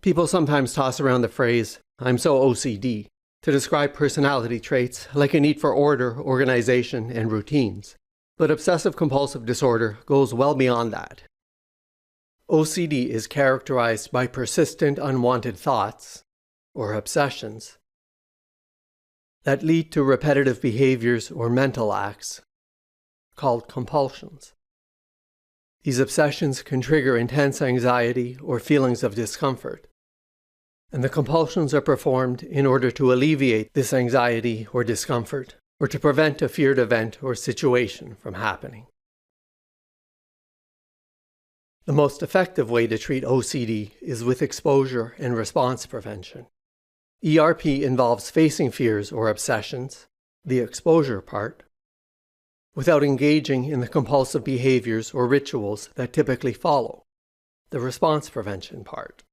People sometimes toss around the phrase, "I'm so OCD," to describe personality traits like a need for order, organization, and routines. But obsessive-compulsive disorder goes well beyond that. OCD is characterized by persistent unwanted thoughts, or obsessions, that lead to repetitive behaviors or mental acts, called compulsions. These obsessions can trigger intense anxiety or feelings of discomfort, and the compulsions are performed in order to alleviate this anxiety or discomfort, or to prevent a feared event or situation from happening. The most effective way to treat OCD is with exposure and response prevention. ERP involves facing fears or obsessions, the exposure part, without engaging in the compulsive behaviors or rituals that typically follow, the response prevention part.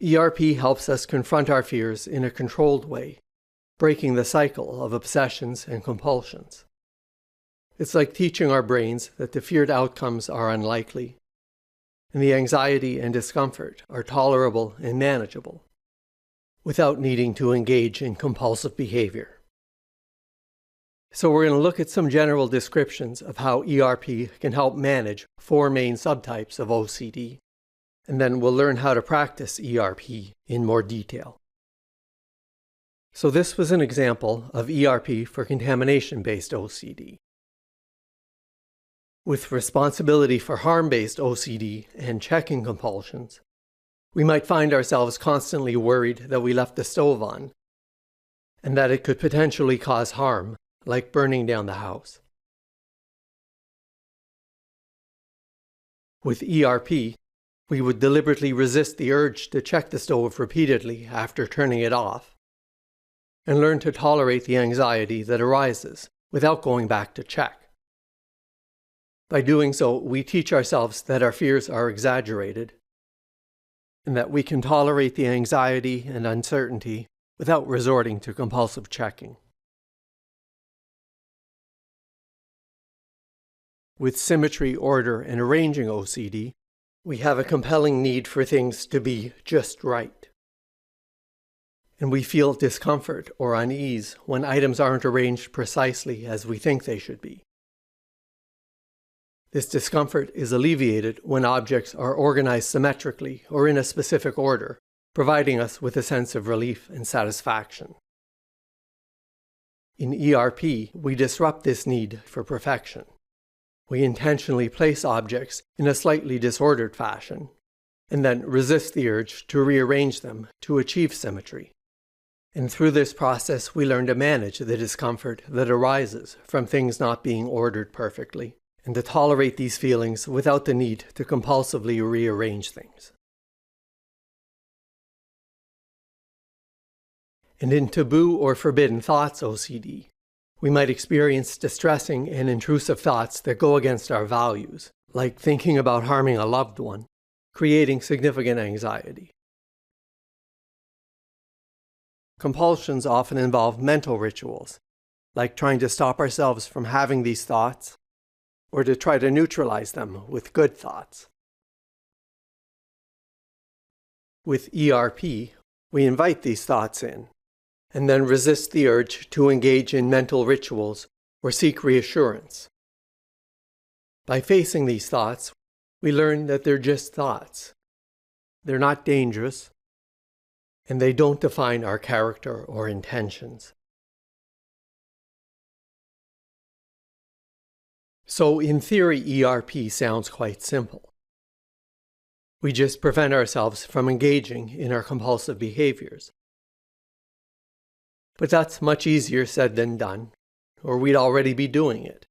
ERP helps us confront our fears in a controlled way, breaking the cycle of obsessions and compulsions. It's like teaching our brains that the feared outcomes are unlikely, and the anxiety and discomfort are tolerable and manageable, without needing to engage in compulsive behavior. So we're going to look at some general descriptions of how ERP can help manage 4 main subtypes of OCD, and then we'll learn how to practice ERP in more detail. So this was an example of ERP for contamination-based OCD. With responsibility for harm-based OCD and checking compulsions, we might find ourselves constantly worried that we left the stove on, and that it could potentially cause harm, like burning down the house. With ERP, we would deliberately resist the urge to check the stove repeatedly after turning it off, and learn to tolerate the anxiety that arises without going back to check. By doing so, we teach ourselves that our fears are exaggerated, and that we can tolerate the anxiety and uncertainty without resorting to compulsive checking. With symmetry, order, and arranging OCD, we have a compelling need for things to be just right. And we feel discomfort or unease when items aren't arranged precisely as we think they should be. This discomfort is alleviated when objects are organized symmetrically or in a specific order, providing us with a sense of relief and satisfaction. In ERP, we disrupt this need for perfection. We intentionally place objects in a slightly disordered fashion, and then resist the urge to rearrange them to achieve symmetry. And through this process, we learn to manage the discomfort that arises from things not being ordered perfectly, and to tolerate these feelings without the need to compulsively rearrange things. And in taboo or forbidden thoughts OCD, we might experience distressing and intrusive thoughts that go against our values, like thinking about harming a loved one, creating significant anxiety. Compulsions often involve mental rituals, like trying to stop ourselves from having these thoughts, or to try to neutralize them with good thoughts. With ERP, we invite these thoughts in, and then resist the urge to engage in mental rituals or seek reassurance. By facing these thoughts, we learn that they're just thoughts. They're not dangerous, and they don't define our character or intentions. So in theory, ERP sounds quite simple. We just prevent ourselves from engaging in our compulsive behaviors. But that's much easier said than done, or we'd already be doing it.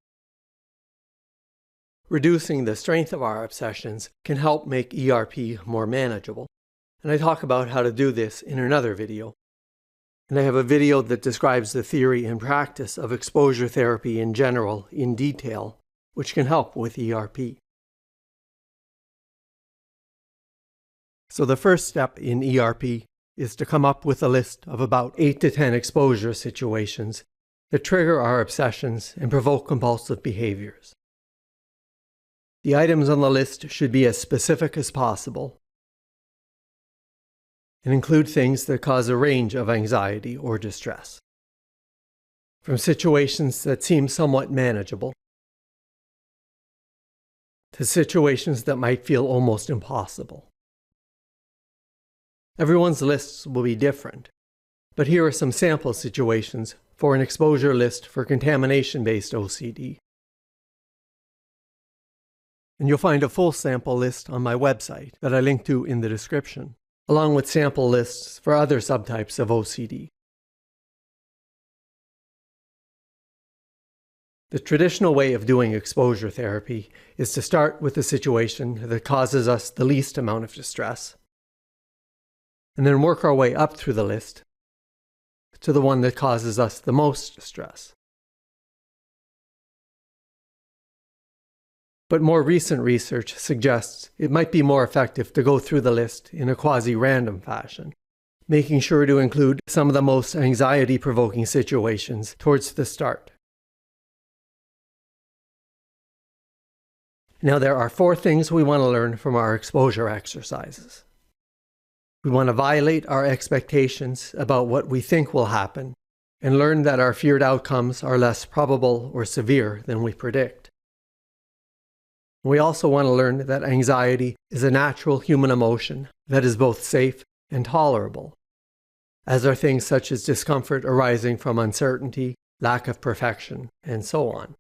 Reducing the strength of our obsessions can help make ERP more manageable, and I talk about how to do this in another video. And I have a video that describes the theory and practice of exposure therapy in general in detail, which can help with ERP. So the first step in ERP is to come up with a list of about 8 to 10 exposure situations that trigger our obsessions and provoke compulsive behaviors. The items on the list should be as specific as possible, and include things that cause a range of anxiety or distress. From situations that seem somewhat manageable to situations that might feel almost impossible. Everyone's lists will be different, but here are some sample situations for an exposure list for contamination-based OCD. And you'll find a full sample list on my website that I link to in the description, along with sample lists for other subtypes of OCD. The traditional way of doing exposure therapy is to start with the situation that causes us the least amount of distress, and then work our way up through the list to the one that causes us the most stress. But more recent research suggests it might be more effective to go through the list in a quasi-random fashion, making sure to include some of the most anxiety-provoking situations towards the start. Now, there are 4 things we want to learn from our exposure exercises. We want to violate our expectations about what we think will happen and learn that our feared outcomes are less probable or severe than we predict. We also want to learn that anxiety is a natural human emotion that is both safe and tolerable, as are things such as discomfort arising from uncertainty, lack of perfection, and so on.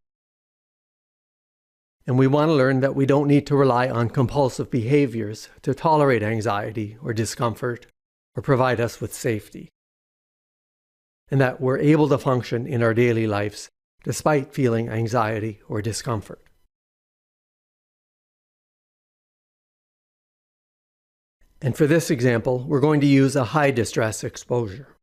And we want to learn that we don't need to rely on compulsive behaviors to tolerate anxiety or discomfort or provide us with safety. And that we're able to function in our daily lives despite feeling anxiety or discomfort. And for this example, we're going to use a high distress exposure.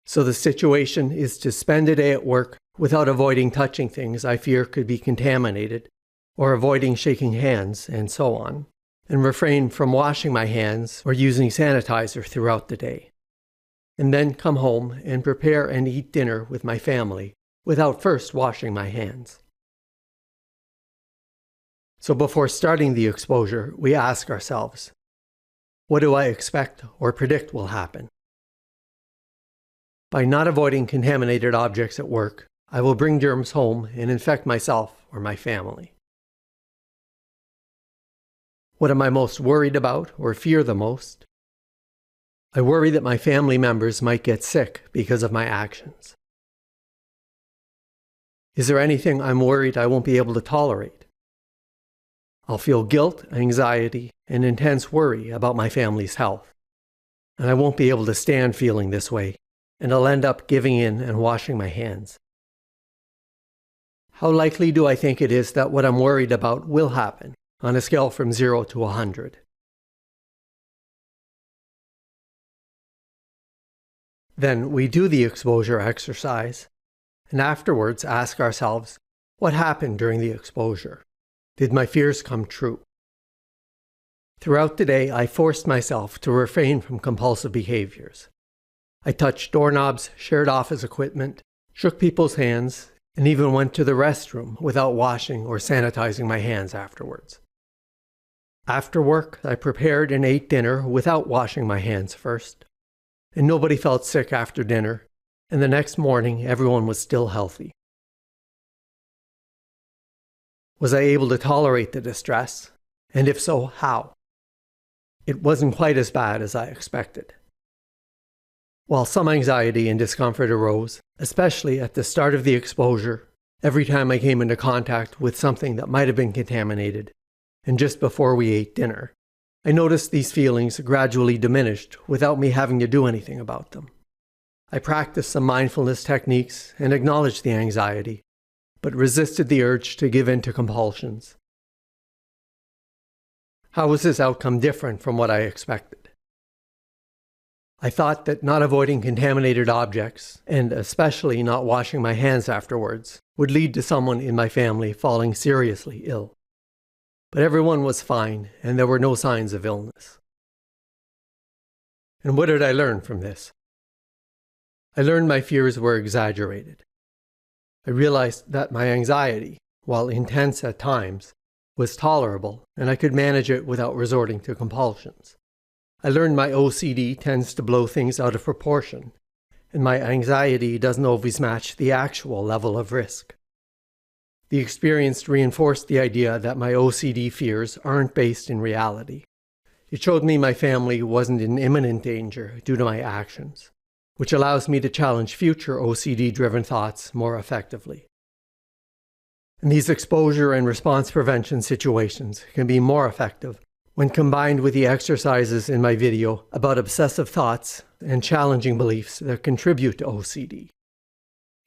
So the situation is to spend a day at work without avoiding touching things I fear could be contaminated, or avoiding shaking hands, and so on, and refrain from washing my hands or using sanitizer throughout the day. And then come home and prepare and eat dinner with my family without first washing my hands. So before starting the exposure, we ask ourselves, what do I expect or predict will happen? By not avoiding contaminated objects at work, I will bring germs home and infect myself or my family. What am I most worried about or fear the most? I worry that my family members might get sick because of my actions. Is there anything I'm worried I won't be able to tolerate? I'll feel guilt, anxiety, and intense worry about my family's health. And I won't be able to stand feeling this way, and I'll end up giving in and washing my hands. How likely do I think it is that what I'm worried about will happen, on a scale from 0 to 100? Then we do the exposure exercise, and afterwards ask ourselves, what happened during the exposure? Did my fears come true? Throughout the day, I forced myself to refrain from compulsive behaviors. I touched doorknobs, shared office equipment, shook people's hands, and even went to the restroom without washing or sanitizing my hands afterwards. After work, I prepared and ate dinner without washing my hands first, and nobody felt sick after dinner, and the next morning everyone was still healthy. Was I able to tolerate the distress? And if so, how? It wasn't quite as bad as I expected. While some anxiety and discomfort arose, especially at the start of the exposure, every time I came into contact with something that might have been contaminated, and just before we ate dinner, I noticed these feelings gradually diminished without me having to do anything about them. I practiced some mindfulness techniques and acknowledged the anxiety, but resisted the urge to give in to compulsions. How was this outcome different from what I expected? I thought that not avoiding contaminated objects, and especially not washing my hands afterwards, would lead to someone in my family falling seriously ill. But everyone was fine, and there were no signs of illness. And what did I learn from this? I learned my fears were exaggerated. I realized that my anxiety, while intense at times, was tolerable, and I could manage it without resorting to compulsions. I learned my OCD tends to blow things out of proportion, and my anxiety doesn't always match the actual level of risk. The experience reinforced the idea that my OCD fears aren't based in reality. It showed me my family wasn't in imminent danger due to my actions, which allows me to challenge future OCD-driven thoughts more effectively. And these exposure and response prevention situations can be more effective when combined with the exercises in my video about obsessive thoughts and challenging beliefs that contribute to OCD.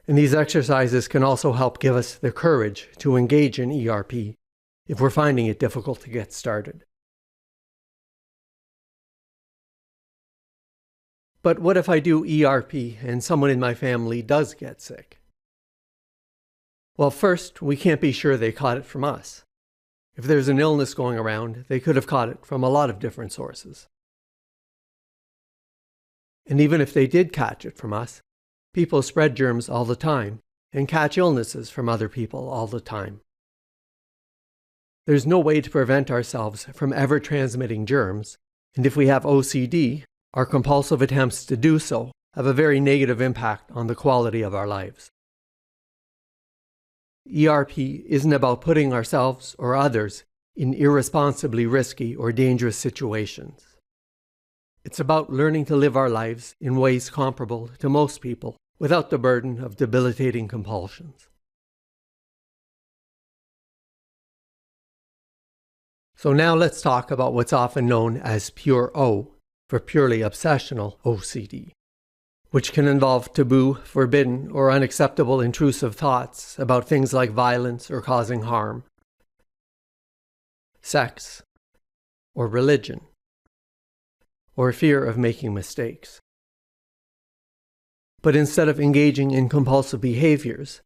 And these exercises can also help give us the courage to engage in ERP if we're finding it difficult to get started. But what if I do ERP and someone in my family does get sick? Well, first, we can't be sure they caught it from us. If there's an illness going around, they could have caught it from a lot of different sources. And even if they did catch it from us, people spread germs all the time and catch illnesses from other people all the time. There's no way to prevent ourselves from ever transmitting germs, and if we have OCD, our compulsive attempts to do so have a very negative impact on the quality of our lives. ERP isn't about putting ourselves or others in irresponsibly risky or dangerous situations. It's about learning to live our lives in ways comparable to most people without the burden of debilitating compulsions. So now let's talk about what's often known as pure O, for purely obsessional OCD, which can involve taboo, forbidden, or unacceptable intrusive thoughts about things like violence or causing harm, sex, or religion, or fear of making mistakes. But instead of engaging in compulsive behaviors,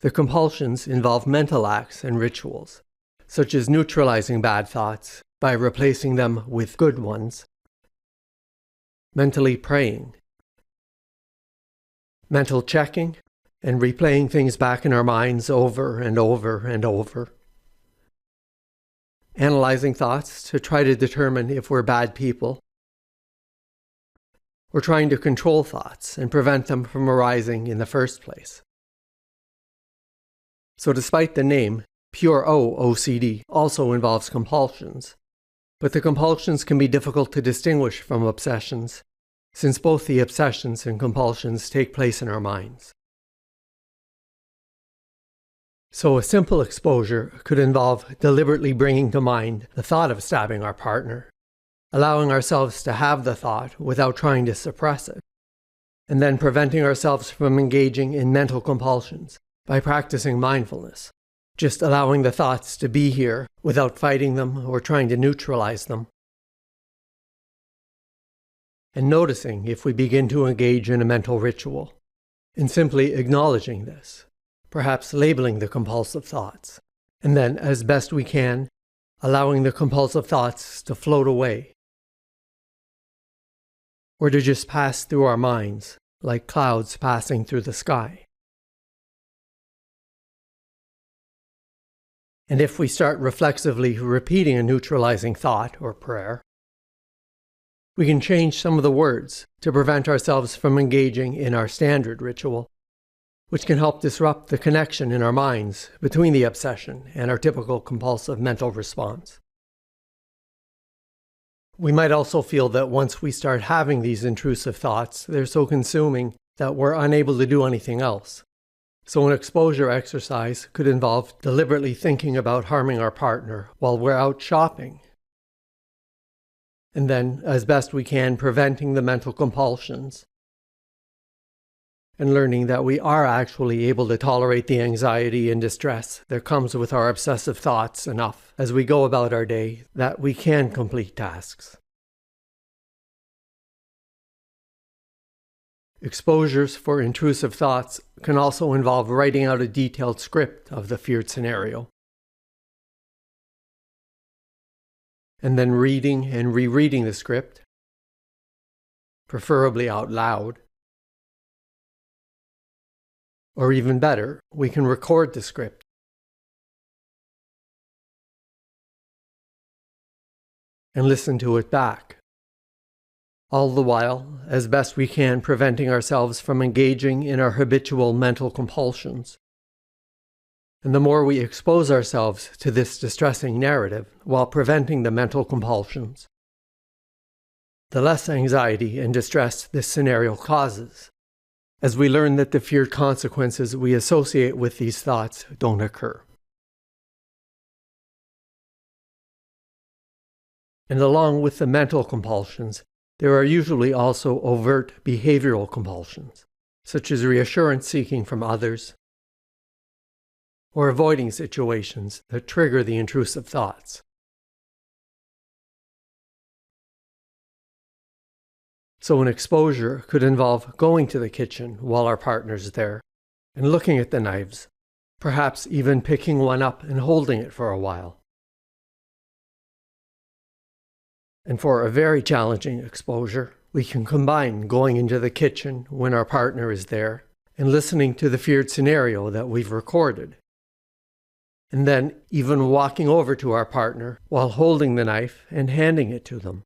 the compulsions involve mental acts and rituals, such as neutralizing bad thoughts by replacing them with good ones, mentally praying, mental checking, and replaying things back in our minds over and over and over, analyzing thoughts to try to determine if we're bad people, or trying to control thoughts and prevent them from arising in the first place. So despite the name, pure O OCD also involves compulsions, but the compulsions can be difficult to distinguish from obsessions, since both the obsessions and compulsions take place in our minds. So a simple exposure could involve deliberately bringing to mind the thought of stabbing our partner, allowing ourselves to have the thought without trying to suppress it, and then preventing ourselves from engaging in mental compulsions by practicing mindfulness, just allowing the thoughts to be here without fighting them or trying to neutralize them. And noticing if we begin to engage in a mental ritual, and simply acknowledging this, perhaps labeling the compulsive thoughts, and then, as best we can, allowing the compulsive thoughts to float away, or to just pass through our minds like clouds passing through the sky. And if we start reflexively repeating a neutralizing thought or prayer, we can change some of the words to prevent ourselves from engaging in our standard ritual, which can help disrupt the connection in our minds between the obsession and our typical compulsive mental response. We might also feel that once we start having these intrusive thoughts, they're so consuming that we're unable to do anything else. So an exposure exercise could involve deliberately thinking about harming our partner while we're out shopping, and then, as best we can, preventing the mental compulsions, and learning that we are actually able to tolerate the anxiety and distress that comes with our obsessive thoughts enough as we go about our day that we can complete tasks. Exposures for intrusive thoughts can also involve writing out a detailed script of the feared scenario, and then reading and rereading the script, preferably out loud. Or even better, we can record the script and listen to it back all the while, as best we can, preventing ourselves from engaging in our habitual mental compulsions. And the more we expose ourselves to this distressing narrative while preventing the mental compulsions, the less anxiety and distress this scenario causes, as we learn that the feared consequences we associate with these thoughts don't occur. And along with the mental compulsions, there are usually also overt behavioral compulsions, such as reassurance seeking from others, or avoiding situations that trigger the intrusive thoughts. So an exposure could involve going to the kitchen while our partner's there and looking at the knives, perhaps even picking one up and holding it for a while. And for a very challenging exposure, we can combine going into the kitchen when our partner is there and listening to the feared scenario that we've recorded, and then even walking over to our partner while holding the knife and handing it to them.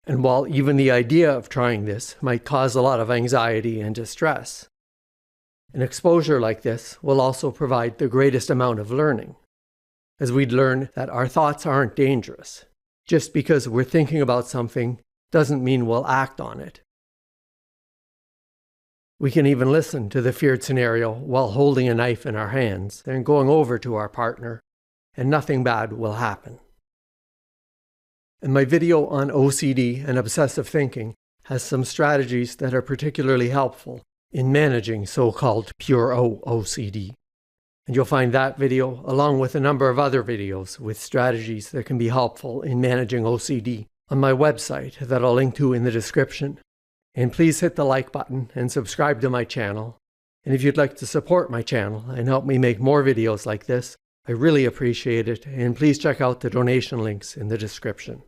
And while even the idea of trying this might cause a lot of anxiety and distress, an exposure like this will also provide the greatest amount of learning, as we'd learn that our thoughts aren't dangerous. Just because we're thinking about something doesn't mean we'll act on it. We can even listen to the feared scenario while holding a knife in our hands and going over to our partner, and nothing bad will happen. And my video on OCD and obsessive thinking has some strategies that are particularly helpful in managing so-called pure OCD. And you'll find that video along with a number of other videos with strategies that can be helpful in managing OCD on my website that I'll link to in the description. And please hit the like button and subscribe to my channel. And if you'd like to support my channel and help me make more videos like this, I really appreciate it, and please check out the donation links in the description.